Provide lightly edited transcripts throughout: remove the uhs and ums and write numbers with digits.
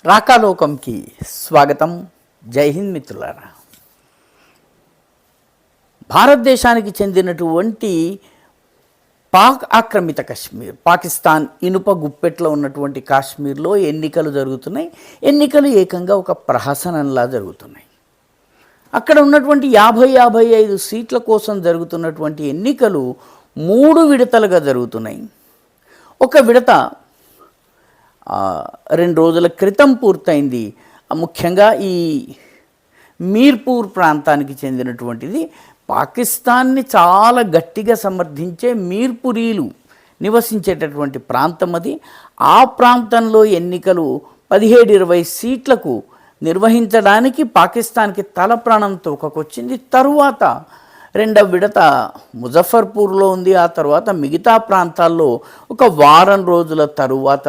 రాకాలోకంకి స్వాగతం. జై హింద్ మిత్రులారా. భారతదేశానికి చెందినటువంటి పాక్ ఆక్రమిత కశ్మీర్, పాకిస్తాన్ ఇనుప గుప్పెట్లో ఉన్నటువంటి కాశ్మీర్లో ఎన్నికలు జరుగుతున్నాయి. ఎన్నికలు ఏకంగా ఒక ప్రహసనంలా జరుగుతున్నాయి. అక్కడ ఉన్నటువంటి 50-55 సీట్ల కోసం జరుగుతున్నటువంటి ఎన్నికలు 3 విడతలుగా జరుగుతున్నాయి. ఒక విడత 2 రోజుల క్రితం పూర్తయింది. ముఖ్యంగా ఈ మీర్పూర్ ప్రాంతానికి చెందినటువంటిది. పాకిస్తాన్ని చాలా గట్టిగా సమర్థించే మీర్పురీలు నివసించేటటువంటి ప్రాంతం అది. ఆ ప్రాంతంలో ఎన్నికలు 17-20 సీట్లకు నిర్వహించడానికి పాకిస్తాన్కి తల ప్రాణం తోకకొచ్చింది. తరువాత 2వ విడత ముజఫర్పూర్లో ఉంది. ఆ తర్వాత మిగతా ప్రాంతాల్లో ఒక వారం రోజుల తరువాత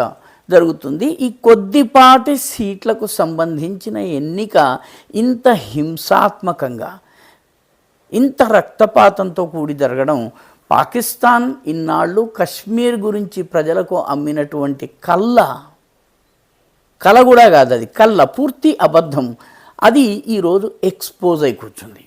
జరుగుతుంది. ఈ కొద్దిపాటి సీట్లకు సంబంధించిన ఎన్నిక ఇంత హింసాత్మకంగా, ఇంత రక్తపాతంతో కూడి జరగడం పాకిస్తాన్ ఇన్నాళ్ళు కశ్మీర్ గురించి ప్రజలకు అమ్మినటువంటి కళ కూడా కాదు, అది కళ్ళ పూర్తి అబద్ధం. అది ఈరోజు ఎక్స్పోజ్ అయి కూర్చుంది.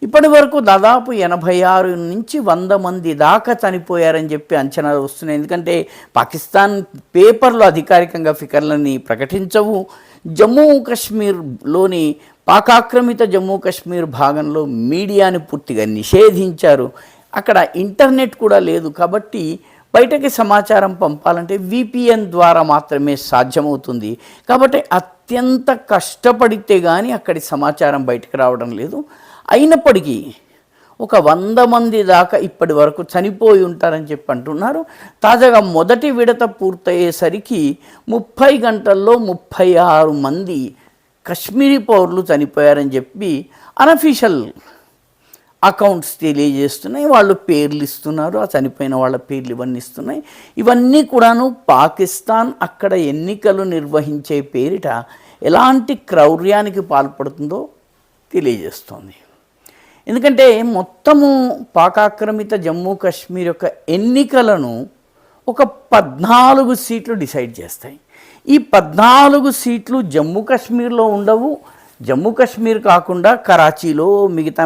ఇప్పటి వరకు దాదాపు 86 నుంచి 100 మంది దాకా చనిపోయారని చెప్పి అంచనాలు వస్తున్నాయి. ఎందుకంటే పాకిస్తాన్ పేపర్లు అధికారికంగా ఫిగర్లని ప్రకటించవు. జమ్మూ కాశ్మీర్లోని పాకాక్రమిత జమ్మూ కాశ్మీర్ భాగంలో మీడియాని పూర్తిగా నిషేధించారు. అక్కడ ఇంటర్నెట్ కూడా లేదు. కాబట్టి బయటకి సమాచారం పంపాలంటే VPN ద్వారా మాత్రమే సాధ్యమవుతుంది. కాబట్టి అత్యంత కష్టపడితే కానీ అక్కడి సమాచారం బయటకు రావడం లేదు. అయినప్పటికీ ఒక 100 మంది దాకా ఇప్పటి వరకు చనిపోయి ఉంటారని చెప్పి అంటున్నారు. తాజాగా మొదటి విడత పూర్తయ్యేసరికి 30 గంటల్లో 36 మంది కశ్మీరీ పౌరులు చనిపోయారని చెప్పి అనఫీషియల్ అకౌంట్స్ తెలియజేస్తున్నాయి. వాళ్ళు పేర్లు ఇస్తున్నారు, ఆ చనిపోయిన వాళ్ళ పేర్లు ఇవన్నీ ఇస్తున్నాయి. ఇవన్నీ కూడాను పాకిస్తాన్ అక్కడ ఎన్నికలు నిర్వహించే పేరిట ఎలాంటి క్రౌర్యానికి పాల్పడుతుందో తెలియజేస్తోంది. ఎందుకంటే మొత్తము పాకాక్రమిత జమ్మూ కాశ్మీర్ యొక్క ఎన్నికలను ఒక 14 సీట్లు డిసైడ్ చేస్తాయి. ఈ 14 సీట్లు జమ్మూ కాశ్మీర్లో ఉండవు. జమ్మూ కాశ్మీర్ కాకుండా కరాచీలో మిగతా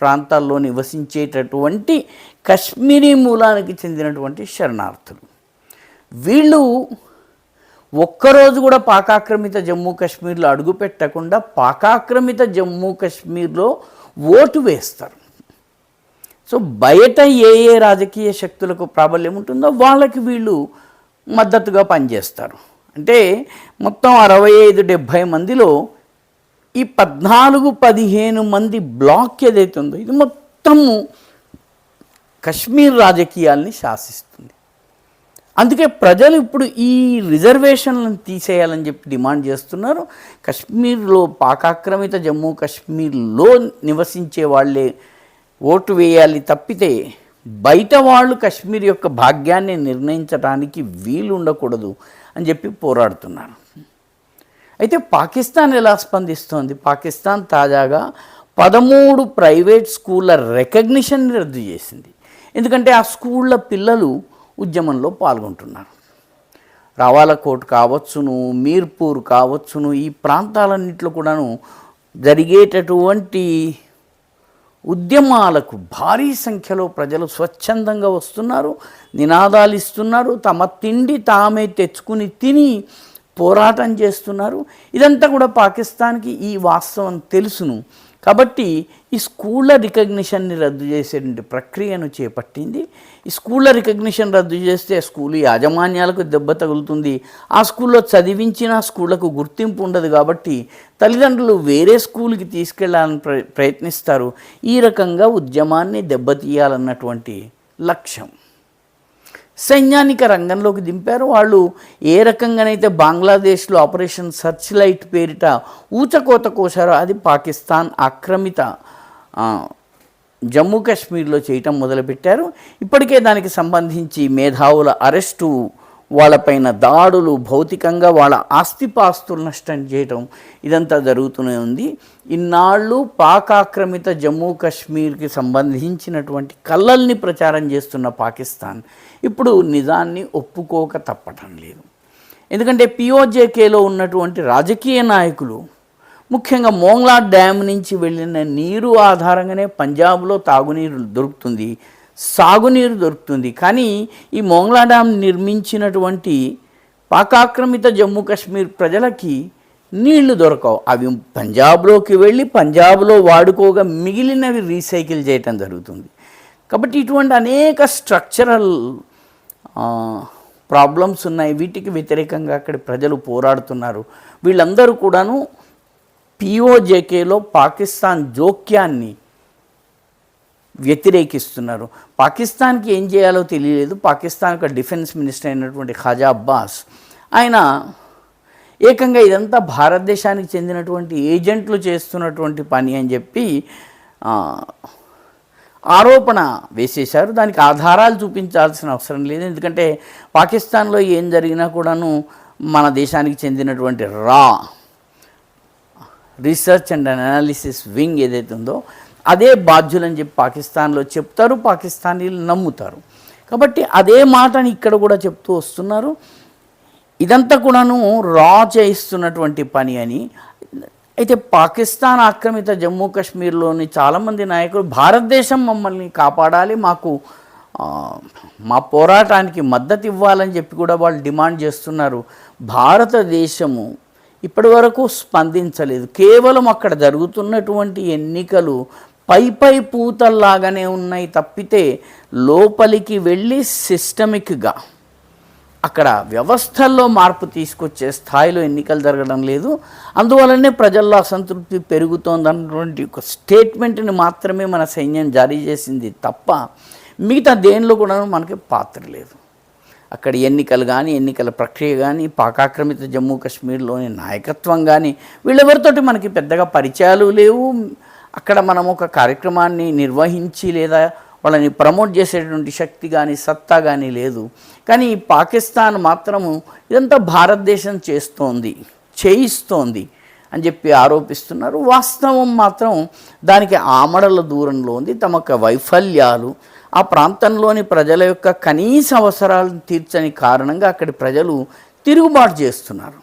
ప్రాంతాల్లో నివసించేటటువంటి కశ్మీరీ మూలానికి చెందినటువంటి శరణార్థులు, వీళ్ళు ఒక్కరోజు కూడా పాకాక్రమిత జమ్మూ కాశ్మీర్లో అడుగు పెట్టకుండా పాకాక్రమిత జమ్మూ కాశ్మీర్లో ఓటు వేస్తారు. సో బయట ఏ రాజకీయ శక్తులకు ప్రాబల్యం ఉంటుందో వాళ్ళకి వీళ్ళు మద్దతుగా పనిచేస్తారు. అంటే మొత్తం 65-70 మందిలో ఈ 14-15 మంది బ్లాక్ ఏదైతే ఉందో ఇది మొత్తము కశ్మీర్ రాజకీయాల్ని శాసిస్తుంది. అందుకే ప్రజలు ఇప్పుడు ఈ రిజర్వేషన్లను తీసేయాలని చెప్పి డిమాండ్ చేస్తున్నారు. కశ్మీర్లో పాకాక్రమిత జమ్మూ కాశ్మీర్లో నివసించే వాళ్ళే ఓటు వేయాలి తప్పితే బయట వాళ్ళు కశ్మీర్ యొక్క భాగ్యాన్ని నిర్ణయించడానికి వీలు ఉండకూడదు అని చెప్పి పోరాడుతున్నారు. అయితే పాకిస్తాన్ ఎలా స్పందిస్తోంది? పాకిస్తాన్ తాజాగా 13 ప్రైవేట్ స్కూళ్ళ రికగ్నిషన్ని రద్దు చేసింది. ఎందుకంటే ఆ స్కూళ్ళ పిల్లలు ఉద్యమంలో పాల్గొంటున్నారు. రావాలకోట్ కావచ్చును, మీర్పూర్ కావచ్చును, ఈ ప్రాంతాలన్నింటిలో కూడాను జరిగేటటువంటి ఉద్యమాలకు భారీ సంఖ్యలో ప్రజలు స్వచ్ఛందంగా వస్తున్నారు, నినాదాలు ఇస్తున్నారు, తమ తిండి తామే తెచ్చుకుని తిని పోరాటం చేస్తున్నారు. ఇదంతా కూడా పాకిస్తాన్కి ఈ వాస్తవం తెలుసును. కాబట్టి ఈ స్కూళ్ళ రికగ్నిషన్ని రద్దు చేసేటువంటి ప్రక్రియను చేపట్టింది. ఈ స్కూళ్ళ రికగ్నిషన్ రద్దు చేస్తే స్కూల్ యాజమాన్యాలకు దెబ్బ తగులుతుంది. ఆ స్కూల్లో చదివించిన స్కూళ్ళకు గుర్తింపు ఉండదు. కాబట్టి తల్లిదండ్రులు వేరే స్కూల్కి తీసుకెళ్లాలని ప్రయత్నిస్తారు. ఈ రకంగా ఉద్యమాన్ని దెబ్బతీయాలన్నటువంటి లక్ష్యం. సైన్యానిక రంగంలోకి దింపారు. వాళ్ళు ఏ రకంగానైతే బంగ్లాదేశ్లో ఆపరేషన్ సర్చ్ లైట్ పేరిట ఊచకోత కోసారో అది పాకిస్తాన్ ఆక్రమిత జమ్మూ కాశ్మీర్లో చేయటం మొదలుపెట్టారు. ఇప్పటికే దానికి సంబంధించి మేధావుల అరెస్టు, వాళ్ళపైన దాడులు, భౌతికంగా వాళ్ళ ఆస్తిపాస్తులు నష్టం చేయటం ఇదంతా జరుగుతూనే ఉంది. ఇన్నాళ్ళు పాకాక్రమిత జమ్మూ కాశ్మీర్కి సంబంధించినటువంటి కళ్ళల్ని ప్రచారం చేస్తున్న పాకిస్తాన్ ఇప్పుడు నిజాన్ని ఒప్పుకోక తప్పటం లేదు. ఎందుకంటే పిఓజేకేలో ఉన్నటువంటి రాజకీయ నాయకులు ముఖ్యంగా మోంగ్లా డ్యామ్ నుంచి వెళ్ళిన నీరు ఆధారంగానే పంజాబ్లో తాగునీరు దొరుకుతుంది, సాగునీరు దొరుకుతుంది. కానీ ఈ మోంగ్లా డ్యామ్ నిర్మించినటువంటి పాకాక్రమిత జమ్మూ కాశ్మీర్ ప్రజలకి నీళ్లు దొరకవు. అవి పంజాబ్లోకి వెళ్ళి పంజాబ్లో వాడుకోగా మిగిలినవి రీసైకిల్ చేయటం జరుగుతుంది. కాబట్టి ఇటువంటి అనేక స్ట్రక్చరల్ ప్రాబ్లమ్స్ ఉన్నాయి. వీటికి వ్యతిరేకంగా అక్కడి ప్రజలు పోరాడుతున్నారు. వీళ్ళందరూ కూడాను పిఓజేకేలో పాకిస్తాన్ జోక్యాన్ని వ్యతిరేకిస్తున్నారు. పాకిస్తాన్కి ఏం చేయాలో తెలియలేదు. పాకిస్తాన్ యొక్క డిఫెన్స్ మినిస్టర్ అయినటువంటి ఖాజా అబ్బాస్ ఆయన ఏకంగా ఇదంతా భారతదేశానికి చెందినటువంటి ఏజెంట్లు చేస్తున్నటువంటి పని అని చెప్పి ఆరోపణ వేసేశారు. దానికి ఆధారాలు చూపించాల్సిన అవసరం లేదు. ఎందుకంటే పాకిస్తాన్లో ఏం జరిగినా కూడాను మన దేశానికి చెందినటువంటి రీసెర్చ్ అండ్ అనాలిసిస్ వింగ్ ఏదైతే ఉందో అదే బాధ్యులని చెప్పి పాకిస్తాన్లో చెప్తారు, పాకిస్తానీలు నమ్ముతారు. కాబట్టి అదే మాటని ఇక్కడ కూడా చెప్తూ వస్తున్నారు. ఇదంతా కూడాను చేయిస్తున్నటువంటి పని అని. అయితే పాకిస్తాన్ ఆక్రమిత జమ్మూ కాశ్మీర్లోని చాలామంది నాయకులు భారతదేశం మమ్మల్ని కాపాడాలి, మాకు మా పోరాటానికి మద్దతు ఇవ్వాలని చెప్పి కూడా వాళ్ళు డిమాండ్ చేస్తున్నారు. భారతదేశము ఇప్పటి వరకు స్పందించలేదు. కేవలం అక్కడ జరుగుతున్నటువంటి ఎన్నికలు పై పూతల్లాగానే ఉన్నాయి తప్పితే లోపలికి వెళ్ళి సిస్టమిక్గా అక్కడ వ్యవస్థల్లో మార్పు తీసుకొచ్చే స్థాయిలో ఎన్నికలు జరగడం లేదు. అందువల్లనే ప్రజల్లో అసంతృప్తి పెరుగుతోందన్నటువంటి ఒక స్టేట్మెంట్ని మాత్రమే మన సైన్యం జారీ చేసింది తప్ప మిగతా దేనిలో కూడా మనకి పాత్ర లేదు. అక్కడ ఎన్నికలు కానీ, ఎన్నికల ప్రక్రియ కానీ, పాకాక్రమిత జమ్మూ కాశ్మీర్లోని నాయకత్వం కానీ వీళ్ళెవరితోటి మనకి పెద్దగా పరిచయాలు లేవు. అక్కడ మనం ఒక కార్యక్రమాన్ని నిర్వహించి లేదా వాళ్ళని ప్రమోట్ చేసేటువంటి శక్తి కానీ, సత్తా కానీ లేదు. కానీ పాకిస్తాన్ మాత్రము ఇదంతా భారతదేశం చేయిస్తోంది అని చెప్పి ఆరోపిస్తున్నారు. వాస్తవం మాత్రం దానికి ఆమడల దూరంలో ఉంది. తమ వైఫల్యాలు, ఆ ప్రాంతంలోని ప్రజల యొక్క కనీస అవసరాలను తీర్చని కారణంగా అక్కడి ప్రజలు తిరుగుబాటు చేస్తున్నారు.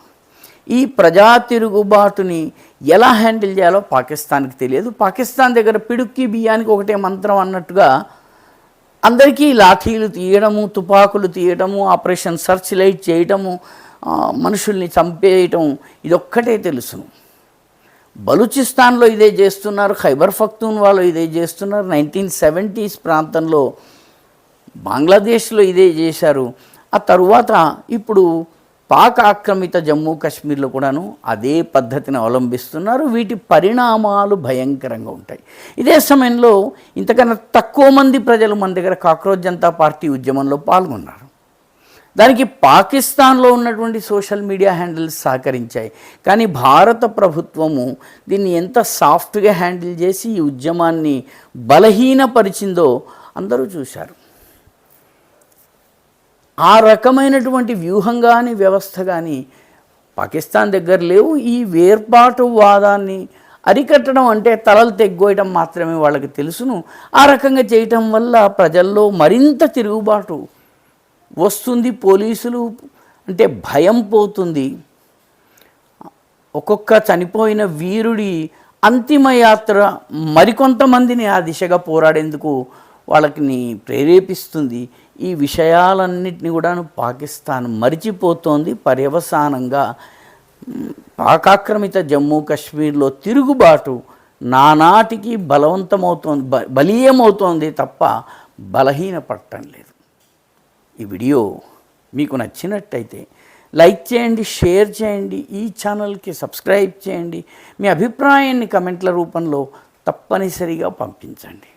ఈ ప్రజా తిరుగుబాటుని ఎలా హ్యాండిల్ చేయాలో పాకిస్తాన్కి తెలియదు. పాకిస్తాన్ దగ్గర పిడుక్కి బియ్యానికి ఒకటే మంత్రం అన్నట్టుగా అందరికీ లాఠీలు తీయడము, తుపాకులు తీయడము, ఆపరేషన్ సర్చ్ లైట్ చేయడము, మనుషుల్ని చంపేయటం ఇదొక్కటే తెలుసును. బలూచిస్తాన్లో ఇదే చేస్తున్నారు, ఖైబర్ పఖ్తూన్వాలో ఇదే చేస్తున్నారు, 1970s ప్రాంతంలో బంగ్లాదేశ్లో ఇదే చేశారు. ఆ తరువాత ఇప్పుడు పాక్ ఆక్రమిత జమ్మూ కాశ్మీర్లో కూడాను అదే పద్ధతిని అవలంబిస్తున్నారు. వీటి పరిణామాలు భయంకరంగా ఉంటాయి. ఇదే సమయంలో ఇంతకన్నా తక్కువ మంది ప్రజలు మన దగ్గర కాక్రోచ్ జనతా పార్టీ ఉద్యమంలో పాల్గొన్నారు. దానికి పాకిస్తాన్లో ఉన్నటువంటి సోషల్ మీడియా హ్యాండిల్స్ సహకరించాయి. కానీ భారత ప్రభుత్వము దీన్ని ఎంత సాఫ్ట్గా హ్యాండిల్ చేసి ఈ ఉద్యమాన్ని బలహీనపరిచిందో అందరూ చూశారు. ఆ రకమైనటువంటి వ్యూహం కానీ, వ్యవస్థ కానీ పాకిస్తాన్ దగ్గర లేవు. ఈ వేర్పాటువాదాన్ని అరికట్టడం అంటే తలలు తెగ్గోయటం మాత్రమే వాళ్ళకి తెలుసును. ఆ రకంగా చేయటం వల్ల ప్రజల్లో మరింత తిరుగుబాటు వస్తుంది. పోలీసులు అంటే భయం పోతుంది. ఒక్కొక్క చనిపోయిన వీరుడి అంతిమయాత్ర మరికొంతమందిని ఆ దిశగా పోరాడేందుకు వాళ్ళకి ప్రేరేపిస్తుంది. ఈ విషయాలన్నింటినీ కూడా పాకిస్తాన్ మరిచిపోతోంది. పర్యవసానంగా పాకాక్రమిత జమ్మూ కాశ్మీర్లో తిరుగుబాటు నానాటికి బలీయమవుతోంది తప్ప బలహీనపడటం లేదు. ఈ వీడియో మీకు నచ్చినట్టయితే లైక్ చేయండి, షేర్ చేయండి, ఈ ఛానల్కి సబ్స్క్రైబ్ చేయండి. మీ అభిప్రాయాన్ని కమెంట్ల రూపంలో తప్పనిసరిగా పంపించండి.